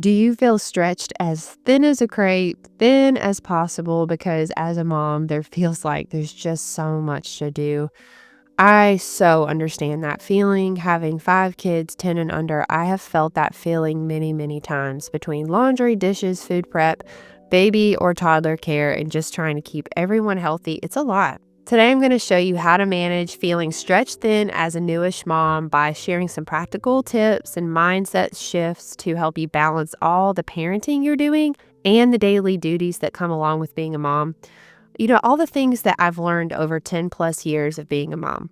Do you feel stretched as thin as a crepe, thin as possible? Because as a mom, there feels like there's just so much to do. I so understand that feeling. Having 5 kids, 10 and under, I have felt that feeling many, many times between laundry, dishes, food prep, baby or toddler care, and just trying to keep everyone healthy. It's a lot. Today, I'm going to show you how to manage feeling stretched thin as a newish mom by sharing some practical tips and mindset shifts to help you balance all the parenting you're doing and the daily duties that come along with being a mom. All the things that I've learned over 10 plus years of being a mom.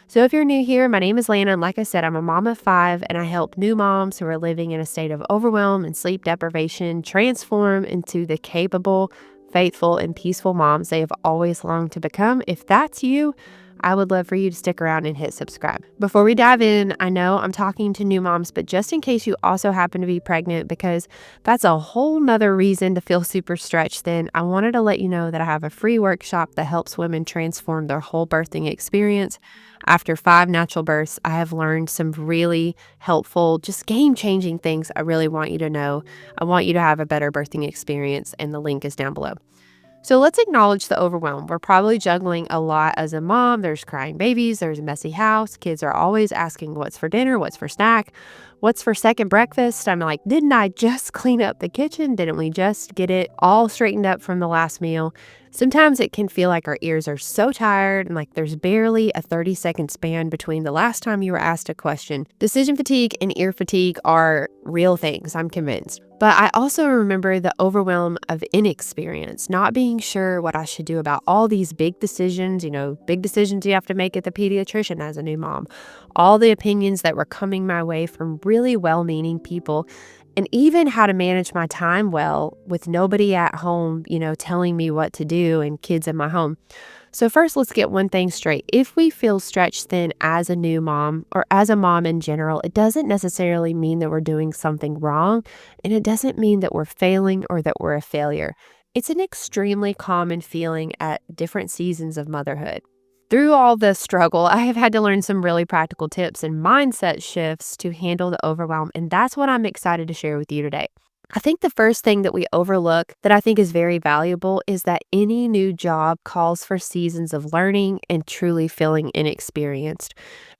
So, if you're new here, my name is Lana, and like I said, I'm a mom of 5, and I help new moms who are living in a state of overwhelm and sleep deprivation transform into the capable, faithful, and peaceful moms they have always longed to become. If that's you, I would love for you to stick around and hit subscribe. Before we dive in, I know I'm talking to new moms, but just in case you also happen to be pregnant, because that's a whole nother reason to feel super stretched thin, I wanted to let you know that I have a free workshop that helps women transform their whole birthing experience. After 5 natural births, I have learned some really helpful, just game-changing things I really want you to know. I want you to have a better birthing experience, and the link is down below. So let's acknowledge the overwhelm. We're probably juggling a lot as a mom. There's crying babies, there's a messy house. Kids are always asking what's for dinner, what's for snack, what's for second breakfast. I'm like, didn't I just clean up the kitchen? Didn't we just get it all straightened up from the last meal? Sometimes it can feel like our ears are so tired and like there's barely a 30-second span between the last time you were asked a question. Decision fatigue and ear fatigue are real things, I'm convinced. But I also remember the overwhelm of inexperience, not being sure what I should do about all these big decisions, big decisions you have to make at the pediatrician as a new mom, all the opinions that were coming my way from really well-meaning people, and even how to manage my time well with nobody at home, telling me what to do and kids in my home. So first, let's get one thing straight. If we feel stretched thin as a new mom or as a mom in general, it doesn't necessarily mean that we're doing something wrong, and it doesn't mean that we're failing or that we're a failure. It's an extremely common feeling at different seasons of motherhood. Through all this struggle, I have had to learn some really practical tips and mindset shifts to handle the overwhelm, and that's what I'm excited to share with you today. I think the first thing that we overlook that I think is very valuable is that any new job calls for seasons of learning and truly feeling inexperienced.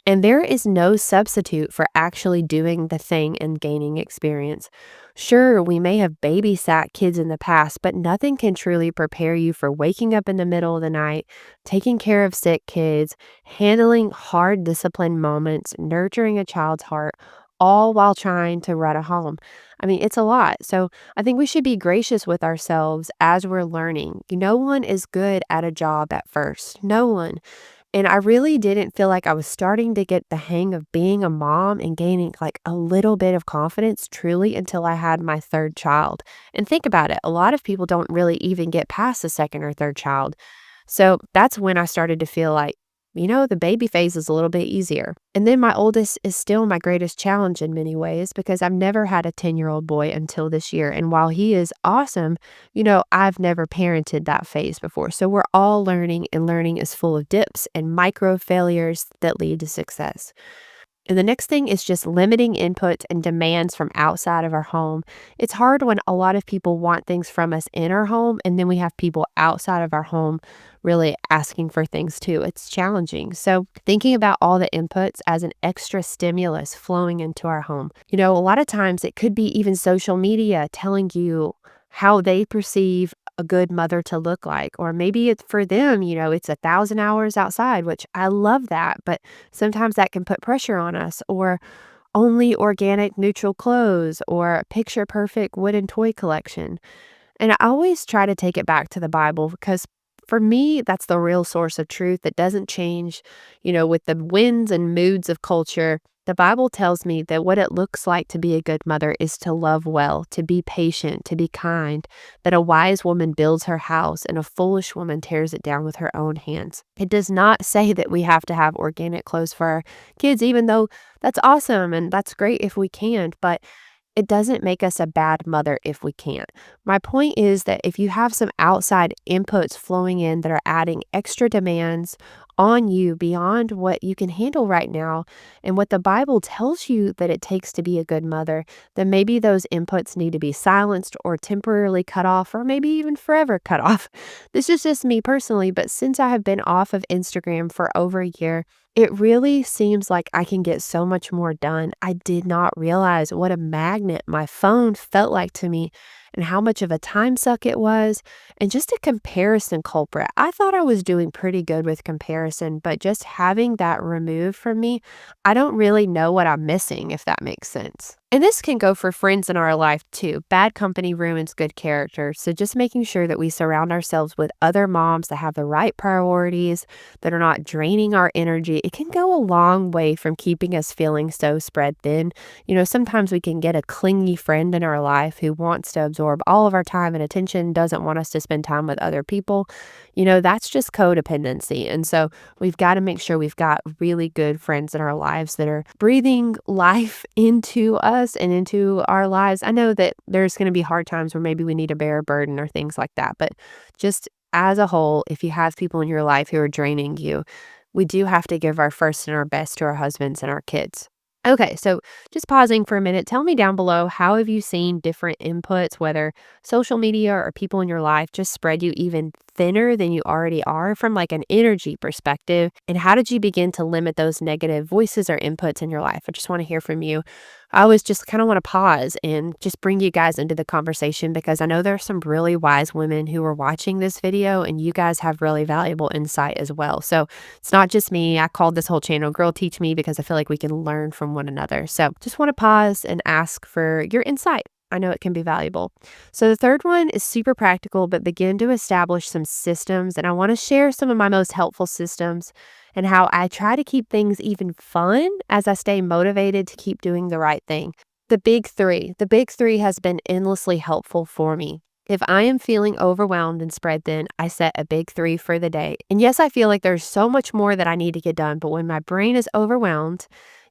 And there is no substitute for actually doing the thing and gaining experience. Sure, we may have babysat kids in the past, but nothing can truly prepare you for waking up in the middle of the night, taking care of sick kids, handling hard discipline moments, nurturing a child's heart, all while trying to run a home. I mean, it's a lot. So I think we should be gracious with ourselves as we're learning. No one is good at a job at first. No one. And I really didn't feel like I was starting to get the hang of being a mom and gaining like a little bit of confidence truly until I had my 3rd child. And think about it, a lot of people don't really even get past the 2nd or 3rd child. So that's when I started to feel like, the baby phase is a little bit easier. And then my oldest is still my greatest challenge in many ways because I've never had a 10-year-old boy until this year. And while he is awesome, I've never parented that phase before. So we're all learning, and learning is full of dips and micro failures that lead to success. And the next thing is just limiting input and demands from outside of our home. It's hard when a lot of people want things from us in our home, and then we have people outside of our home really asking for things too. It's challenging. So thinking about all the inputs as an extra stimulus flowing into our home. A lot of times it could be even social media telling you how they perceive a good mother to look like. Or maybe it's for them, it's 1,000 hours outside, which I love that, but sometimes that can put pressure on us. Or only organic neutral clothes, or picture perfect wooden toy collection. And I always try to take it back to the Bible because for me, that's the real source of truth that doesn't change, with the winds and moods of culture. The Bible tells me that what it looks like to be a good mother is to love well, to be patient, to be kind, that a wise woman builds her house and a foolish woman tears it down with her own hands. It does not say that we have to have organic clothes for our kids, even though that's awesome and that's great if we can, but it doesn't make us a bad mother if we can't. My point is that if you have some outside inputs flowing in that are adding extra demands on you beyond what you can handle right now and what the Bible tells you that it takes to be a good mother, then maybe those inputs need to be silenced or temporarily cut off, or maybe even forever cut off. This is just me personally, but since I have been off of Instagram for over a year, it really seems like I can get so much more done. I did not realize what a magnet my phone felt like to me and how much of a time suck it was, and just a comparison culprit. I thought I was doing pretty good with comparison, but just having that removed from me, I don't really know what I'm missing, if that makes sense. And this can go for friends in our life too. Bad company ruins good character. So just making sure that we surround ourselves with other moms that have the right priorities, that are not draining our energy, it can go a long way from keeping us feeling so spread thin. Sometimes we can get a clingy friend in our life who wants to absorb all of our time and attention, doesn't want us to spend time with other people. That's just codependency. And so we've got to make sure we've got really good friends in our lives that are breathing life into us and into our lives. I know that there's going to be hard times where maybe we need to bear a burden or things like that, but just as a whole, if you have people in your life who are draining you, we do have to give our first and our best to our husbands and our kids. Okay, so just pausing for a minute, tell me down below, how have you seen different inputs, whether social media or people in your life, just spread you even thinner than you already are from like an energy perspective? And how did you begin to limit those negative voices or inputs in your life? I just want to hear from you. I always just kind of want to pause and just bring you guys into the conversation because I know there are some really wise women who are watching this video and you guys have really valuable insight as well. So it's not just me. I called this whole channel Girl Teach Me because I feel like we can learn from one another. So just want to pause and ask for your insight. I know it can be valuable. So the third one is super practical, but begin to establish some systems. And I want to share some of my most helpful systems and how I try to keep things even fun as I stay motivated to keep doing the right thing. The big three has been endlessly helpful for me. If I am feeling overwhelmed and spread thin, I set a big three for the day. And yes, I feel like there's so much more that I need to get done, but when my brain is overwhelmed,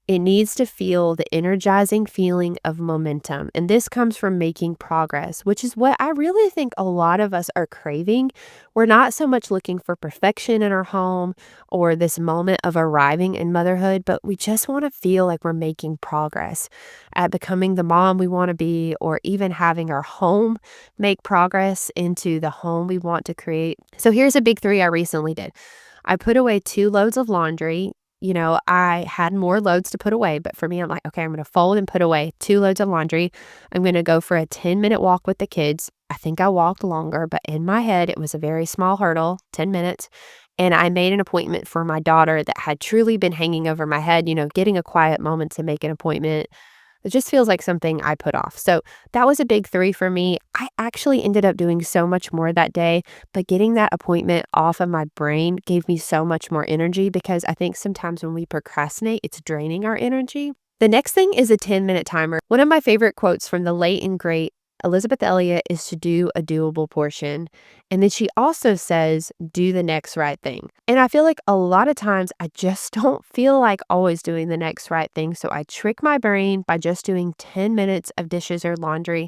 it needs to feel the energizing feeling of momentum. And this comes from making progress, which is what I really think a lot of us are craving. We're not so much looking for perfection in our home or this moment of arriving in motherhood, but we just want to feel like we're making progress at becoming the mom we want to be, or even having our home make progress into the home we want to create. So here's a big three I recently did. I put away 2 loads of laundry. I had more loads to put away, but for me, I'm like, okay, I'm going to fold and put away 2 loads of laundry. I'm going to go for a 10-minute walk with the kids. I think I walked longer, but in my head, it was a very small hurdle, 10 minutes. And I made an appointment for my daughter that had truly been hanging over my head, getting a quiet moment to make an appointment. It just feels like something I put off. So that was a big three for me. I actually ended up doing so much more that day, but getting that appointment off of my brain gave me so much more energy because I think sometimes when we procrastinate, it's draining our energy. The next thing is a 10-minute timer. One of my favorite quotes from the late and great Elizabeth Elliot is to do a doable portion. And then she also says, do the next right thing. And I feel like a lot of times I just don't feel like always doing the next right thing. So I trick my brain by just doing 10 minutes of dishes or laundry.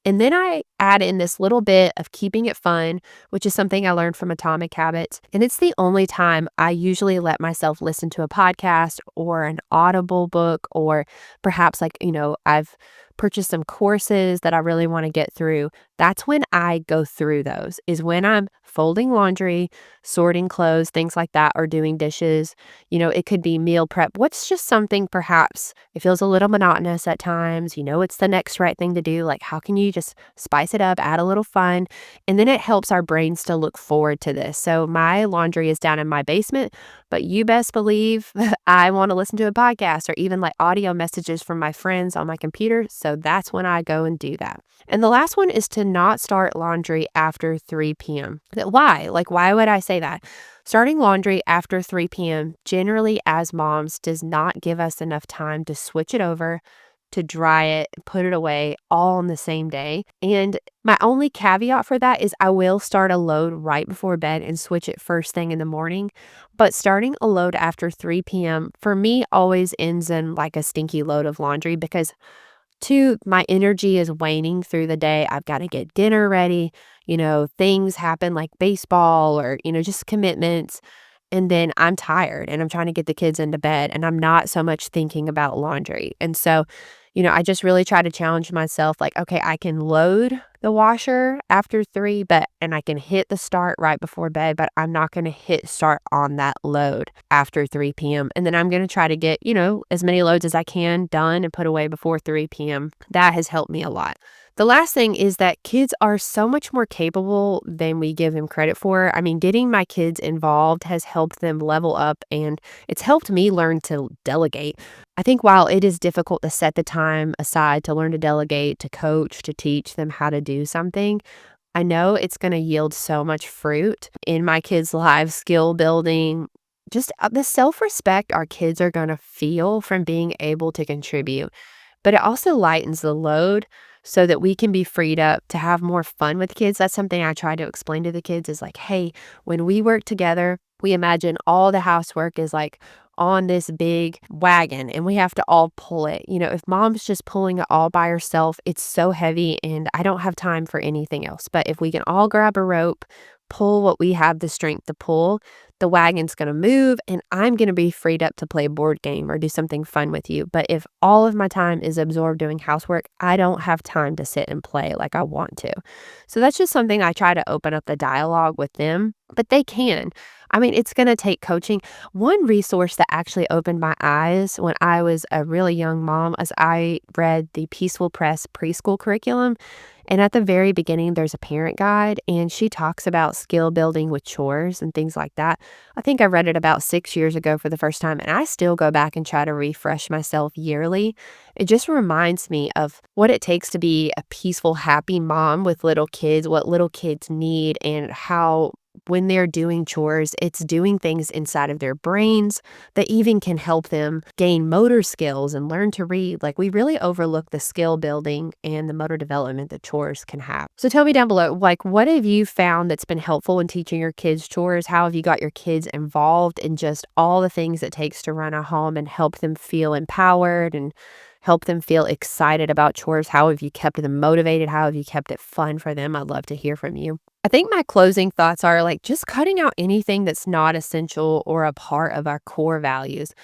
And then I add in this little bit of keeping it fun, which is something I learned from Atomic Habits. And it's the only time I usually let myself listen to a podcast or an Audible book, or perhaps I've purchased some courses that I really want to get through. That's when I go through those, is when I'm folding laundry, sorting clothes, things like that, or doing dishes. It could be meal prep. What's just something perhaps it feels a little monotonous at times. It's the next right thing to do. Like, how can you just spice it up, add a little fun? And then it helps our brains to look forward to this. So my laundry is down in my basement, but you best believe I want to listen to a podcast or even like audio messages from my friends on my computer. So that's when I go and do that. And the last one is to not start laundry after 3 p.m. Why? Why would I say that? Starting laundry after 3 p.m. generally as moms does not give us enough time to switch it over, to dry it, put it away all on the same day. And my only caveat for that is I will start a load right before bed and switch it first thing in the morning. But starting a load after 3 p.m. for me always ends in like a stinky load of laundry because my energy is waning through the day. I've got to get dinner ready. Things happen like baseball or, just commitments. and then I'm tired and I'm trying to get the kids into bed and I'm not so much thinking about laundry. And so, I just really try to challenge myself like, okay, I can load the washer after 3, and I can hit the start right before bed, but I'm not going to hit start on that load after 3 p.m. And then I'm going to try to get, as many loads as I can done and put away before 3 p.m. That has helped me a lot. The last thing is that kids are so much more capable than we give them credit for. I mean, getting my kids involved has helped them level up and it's helped me learn to delegate. I think while it is difficult to set the time aside to learn to delegate, to coach, to teach them how to do something, I know it's going to yield so much fruit in my kids' lives, skill building, just the self respect our kids are going to feel from being able to contribute. But it also lightens the load so that we can be freed up to have more fun with kids. That's something I try to explain to the kids is like, hey, when we work together, we imagine all the housework is like on this big wagon and we have to all pull it. If mom's just pulling it all by herself, it's so heavy and I don't have time for anything else. But if we can all grab a rope, pull what we have the strength to pull, the wagon's going to move and I'm going to be freed up to play a board game or do something fun with you. But if all of my time is absorbed doing housework, I don't have time to sit and play like I want to. So that's just something I try to open up the dialogue with them, but they can. I mean, it's going to take coaching. One resource that actually opened my eyes when I was a really young mom is I read the Peaceful Press preschool curriculum. And at the very beginning, there's a parent guide, and she talks about skill building with chores and things like that. I think I read it about 6 years ago for the first time, and I still go back and try to refresh myself yearly. It just reminds me of what it takes to be a peaceful, happy mom with little kids, what little kids need, and how when they're doing chores, it's doing things inside of their brains that even can help them gain motor skills and learn to read. Like, we really overlook the skill building and the motor development that chores can have. So tell me down below, like, what have you found that's been helpful in teaching your kids chores? How have you got your kids involved in just all the things it takes to run a home and help them feel empowered and help them feel excited about chores? How have you kept them motivated? How have you kept it fun for them? I'd love to hear from you. I think my closing thoughts are like just cutting out anything that's not essential or a part of our core values.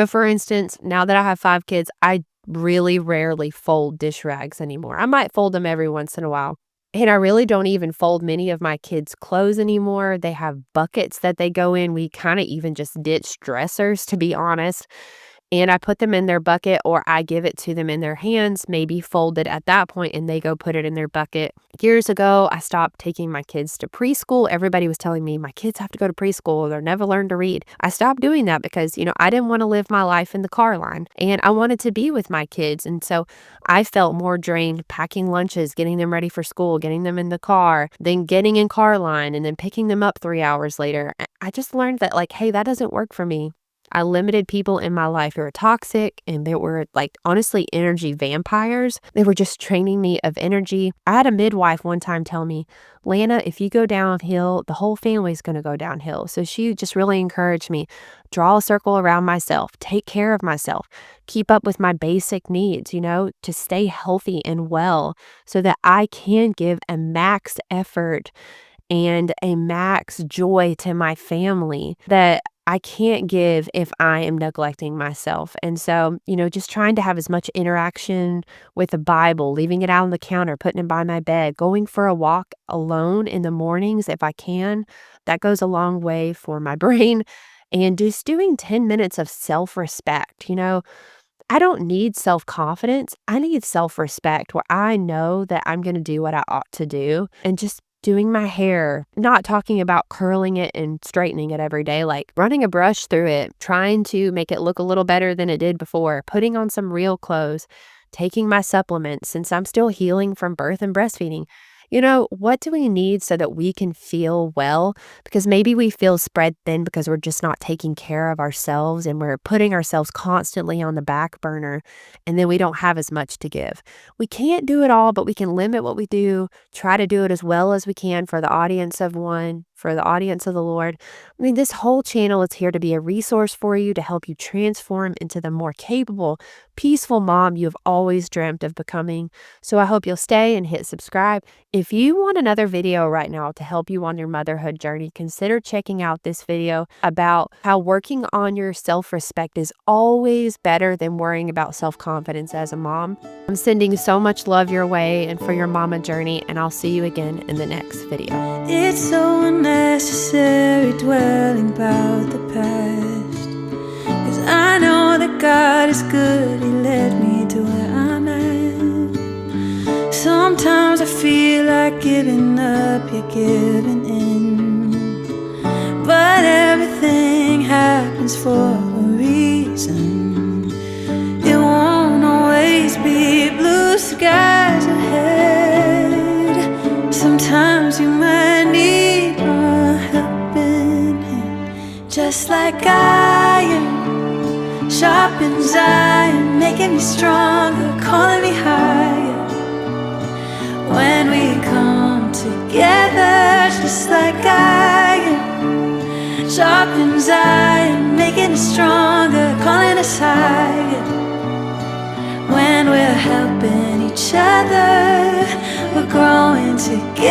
For instance, now that I have 5 kids, I really rarely fold dish rags anymore. I might fold them every once in a while. And I really don't even fold many of my kids' clothes anymore. They have buckets that they go in. We kind of even just ditch dressers, to be honest. And I put them in their bucket or I give it to them in their hands, maybe folded at that point, and they go put it in their bucket. Years ago, I stopped taking my kids to preschool. Everybody was telling me my kids have to go to preschool or they'll never learn to read. I stopped doing that because, I didn't want to live my life in the car line and I wanted to be with my kids. And so I felt more drained packing lunches, getting them ready for school, getting them in the car, then getting in car line and then picking them up 3 hours later. I just learned that like, hey, that doesn't work for me. I limited people in my life who were toxic and they were like, honestly, energy vampires. They were just draining me of energy. I had a midwife one time tell me, Lana, if you go downhill, the whole family's going to go downhill. So she just really encouraged me, draw a circle around myself, take care of myself, keep up with my basic needs, to stay healthy and well so that I can give a max effort and a max joy to my family that I can't give if I am neglecting myself. And so, just trying to have as much interaction with the Bible, leaving it out on the counter, putting it by my bed, going for a walk alone in the mornings if I can, that goes a long way for my brain. And just doing 10 minutes of self-respect, I don't need self-confidence. I need self-respect where I know that I'm going to do what I ought to do and just doing my hair, not talking about curling it and straightening it every day, like running a brush through it, trying to make it look a little better than it did before, putting on some real clothes, taking my supplements since I'm still healing from birth and breastfeeding. What do we need so that we can feel well? Because maybe we feel spread thin because we're just not taking care of ourselves and we're putting ourselves constantly on the back burner and then we don't have as much to give. We can't do it all, but we can limit what we do, try to do it as well as we can for the audience of one, for the audience of the Lord. I mean, this whole channel is here to be a resource for you to help you transform into the more capable, peaceful mom you have always dreamt of becoming. So I hope you'll stay and hit subscribe. If you want another video right now to help you on your motherhood journey, consider checking out this video about how working on your self-respect is always better than worrying about self-confidence as a mom. I'm sending so much love your way and for your mama journey, and I'll see you again in the next video. It's so unnecessary dwelling about the past, 'cause I know that God is good, He led me to where I'm at. Sometimes I feel like giving up, you're giving in, but everything happens for a reason. It won't always be blue skies ahead. Sometimes you might need more helping hand. Just like iron sharpens iron, making me stronger, calling me higher. When we come together, just like iron sharpens iron, making us stronger, calling us higher. When we're helping each other, we're growing together.